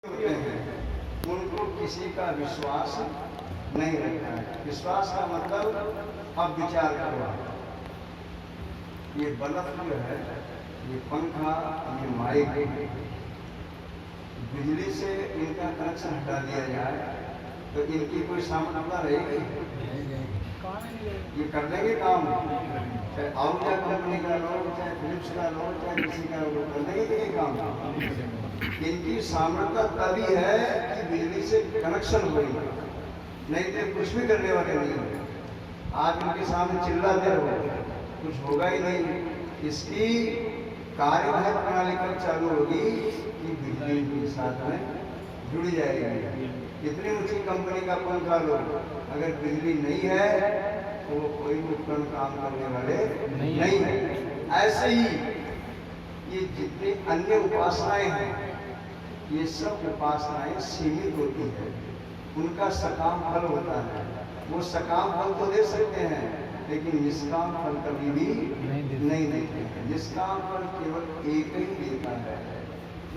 होते हैं उनको किसी का विश्वास नहीं रहता है। विश्वास का मतलब अब विचार करो, ये बल्ब जो है, ये पंखा, ये माइक, बिजली से इनका कनेक्शन हटा दिया जाए तो इनकी कोई सामर्थ्यता रहेगी? ये कर देंगे काम, चाहे आउटडोर कंपनी का लो, चाहे फिलिप्स का लो, चाहे किसी का लो, कर देंगे ये काम। इनकी सामर्थ्य तभी है कि बिजली से कनेक्शन होगी, नहीं तो कुछ भी करने वाले नहीं होंगे। आज इनके सामने चिल्लाते रहो, कुछ होगा ही नहीं। इसकी कार्यवाही प्रणाली कब चालू होगी कि बिजली के साथ में जुड़ जाएगी। इतनी ऊंची कंपनी का पंखा लो, अगर बिजली नहीं है तो कोई उपकरण काम करने वाले नहीं है। ऐसे ही ये जितनी अन्य उपासनाएं हैं, ये सब उपासनाएं सीमित होती है, उनका सकाम फल होता है। वो सकाम फल तो दे सकते हैं लेकिन निष्काम फल कभी भी नहीं देते हैं। निष्काम फल केवल एक ही देता है।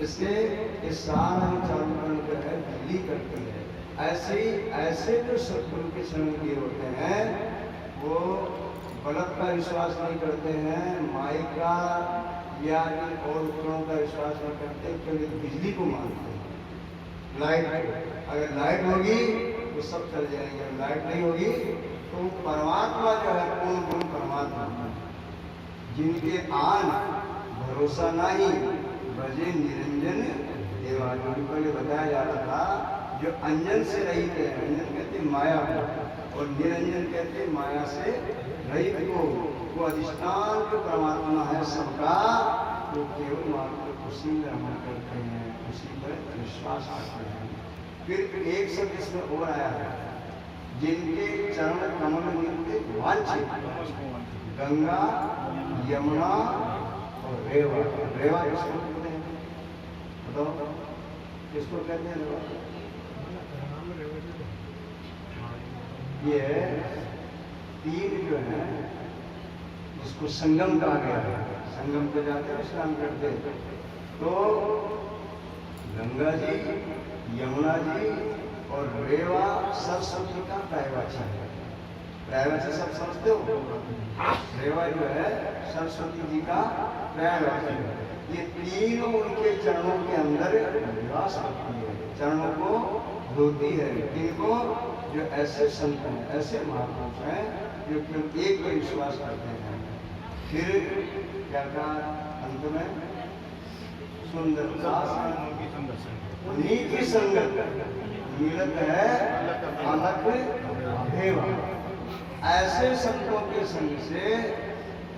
इसलिए इस साधन चालूकरण जो है बिजली करती है। ऐसे जो सत्पुरुष के शरण किए होते हैं वो बल्ब का विश्वास नहीं करते हैं, माइक का या और उपकरणों का विश्वास नहीं करते, केवल बिजली को मानते हैं। लाइट, अगर लाइट होगी तो सब चल जाएंगे, लाइट नहीं होगी तो परमात्मा जो है पूर्ण गुण परमात्मा, जिनके आन भरोसा नहीं भजे निरंजन देवा। पहले बताया जा रहा था, जो अंजन से रहित है, अंजन कहते माया को, और निरंजन कहते माया से रहित को, वो अधिष्ठान जो परमात्मा है सबका, वो केवल मात्र उसी में रमण करते हैं, उसी पर विश्वास करते हैं। फिर एक शब्द इसमें और आया है, जिनके चरण कमल मिलते वांछित, गंगा, यमुना और रेवा। रेवा किसको कहते हैं बताओ, किसको कहते हैं रेवा? ये तीन जो है जिसको संगम कहा गया है, संगम पे जाते हैं स्नान करते, तो गंगा जी, यमुना जी और रेवा सरस्वती का पर्यायवाची है। पर्यायवाची सब समझते हो? रेवा जो है सरस्वती जी का पर्यायवाची है। ये तीनों उनके चरणों के अंदर निवास करती है, चरणों को धोती है। इनको जो ऐसे संत हैं, ऐसे महापुरुष हैं जो केवल एक पर विश्वास करते हैं। फिर क्या कहा अंत में? सुंदरता उन्हीं की संगत मिलत है अलग भेवा। ऐसे संतों के संग से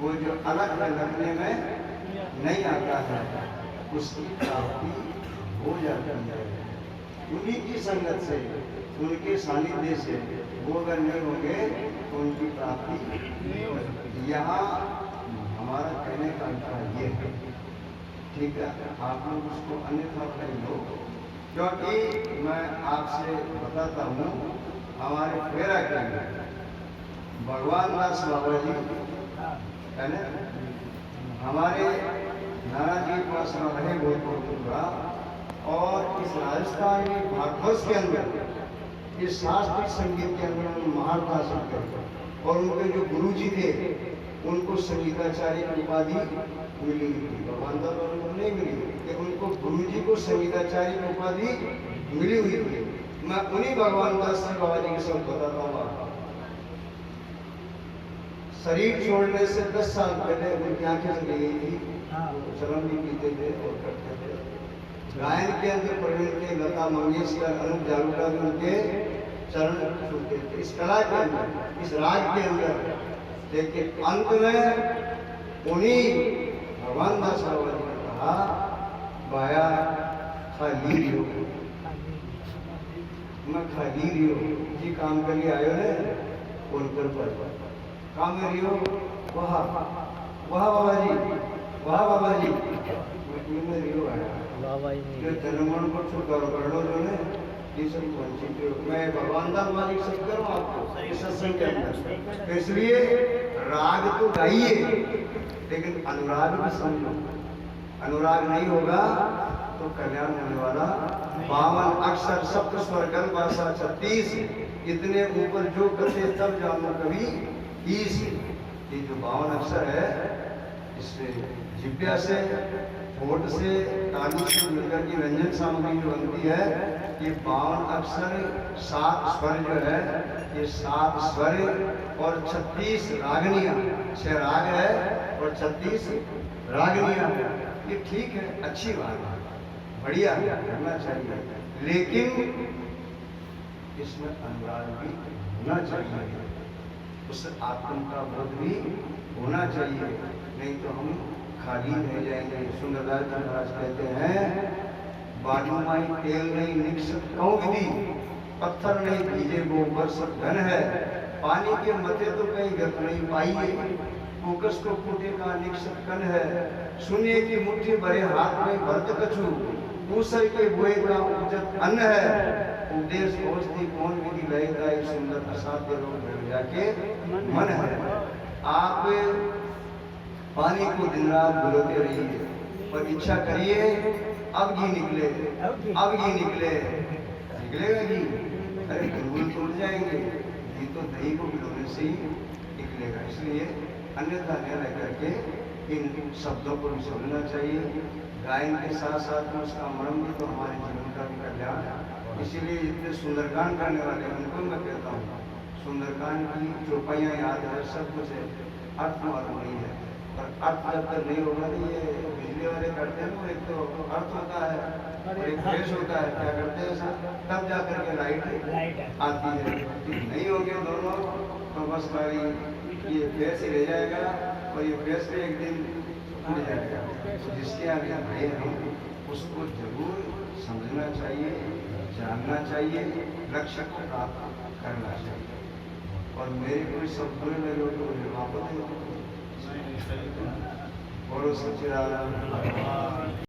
वो जो अलग लगने में नहीं आता है, उसकी प्राप्ति हो जाती है। उन्हीं की संगत से, उनके सानिध्य से वो अगर नहीं होंगे तो उनकी प्राप्ति नहीं हो सकती। यहाँ हमारा कहने का अभिप्राय ये है, ठीक है, आप लोग उसको अन्यथा नहीं लो, क्योंकि मैं आपसे बताता हूँ, हमारे फेरा के अंदर भगवान दास बाबा जी है ना, हमारे नाना जी के पास रहे बहुत होगा, और इस राजस्थान के भागवत के अंदर, इस शास्त्रीय संगीत के अंदर महारथा शंकर और उनके जो गुरु जी थे उनको संगीताचार्य की उपाधि मिली थी। भगवान दास को नहीं मिली, लेकिन उनको गुरु जी को संगीताचार्य की उपाधि मिली हुई थी। मैं उन्हीं भगवान दास जी बाबा जी के सब बताता हूँ आपको। शरीर छोड़ने से 10 साल पहले उनकी आंखें चली गई थी, चरण भी पीते थे और करते थे। गायन के अंदर प्रवीण थे, लता मंगेशकर, अनूप जालूका भी उनके चरण छूते थे, इस कला के अंदर, इस राग के अंदर। लेकिन अंत में उन्हीं भगवान दास बाबा जी ने कहा, माया खाली रियो, मैं खाली रियो जी काम के लिए आयो है, उनकर पर काम में रियो, वहा बाबा जी, वहा बाबा जी, में रियो आया जो जनमन को छुटकारो करो जो ने ये सब वंचित। मैं भगवान दास मालिक सब करूँ आपको इस सत्संग के अंदर। इसलिए राग तो गाइए लेकिन अनुराग भी समझो, अनुराग नहीं होगा तो कल्याण होने वाला 52 अक्षर सप्त स्वर गण भाषा 36 इतने ऊपर जो कथे तब जानो कभी ईश। ये जो 52 अक्षर है इससे जिब्या से होठ से ताली से मिलकर की व्यंजन सामग्री जो बनती है ये 52 अक्षर 7 स्वर जो है ये 7 स्वर और 36 रागनियां। 6 राग है और 36 रागनियां। ये ठीक है, अच्छी बात है, बढ़िया करना चाहिए, लेकिन इसमें अनुराग भी होना चाहिए, उस आत्म का बोध भी होना चाहिए, नहीं तो हम खाली रह जाएंगे। सुंदरदास जी महाराज कहते हैं बाजू माई तेल नहीं निक्षत कहूं विधि, पत्थर नहीं भीजे गोबर सब घन है, पानी के मते तो कहीं गत नहीं पाइए, कुकस को फूटे का निक्षत कन है, सुनिए की मुट्ठी भरे हाथ में भरत कछु, दूसरे के बुए का उपजत अन्न है, उपदेश औषधि कौन विधि रहेगा, एक सुंदर असाध्य रोग जाके मन है। आप पानी को दिन रात घुलोते रहिए और इच्छा करिए अब घी निकले, अब घी निकले, निकलेगा घी? अरे गुलगुल टूट जाएंगे, घी तो दही को भिगोने से ही निकलेगा। इसलिए अन्यथा न रह करके इन शब्दों को भी समझना चाहिए। गायन के साथ साथ में उसका मर्म भी तो हमारे जीवन का भी कल्याण। इसीलिए जितने सुंदरकांड करने वाले हैं उनको मैं कहता हूँ सुंदरकांड की चौपाइयाँ याद है, सब कुछ है, अर्थ मालूम नहीं है, और अर्थ जब तक नहीं होगा तो ये बिजली वाले करते हैं ना, एक तो अर्थ होता है और एक फ्रेश होता है, क्या करते हैं ऐसा, तब जा करके लाइट आती है। नहीं हो गया दोनों तो बस भाई ये फेस ही रह जाएगा और ये फेस भी एक दिन उड़ जाएगा। तो जिसके आगे भय है उसको जरूर समझना चाहिए, जानना चाहिए, लक्ष्य को प्राप्त करना चाहिए। और मेरे कोई सब बुरे लगे तो वापस बोलो सच्चिदानंद।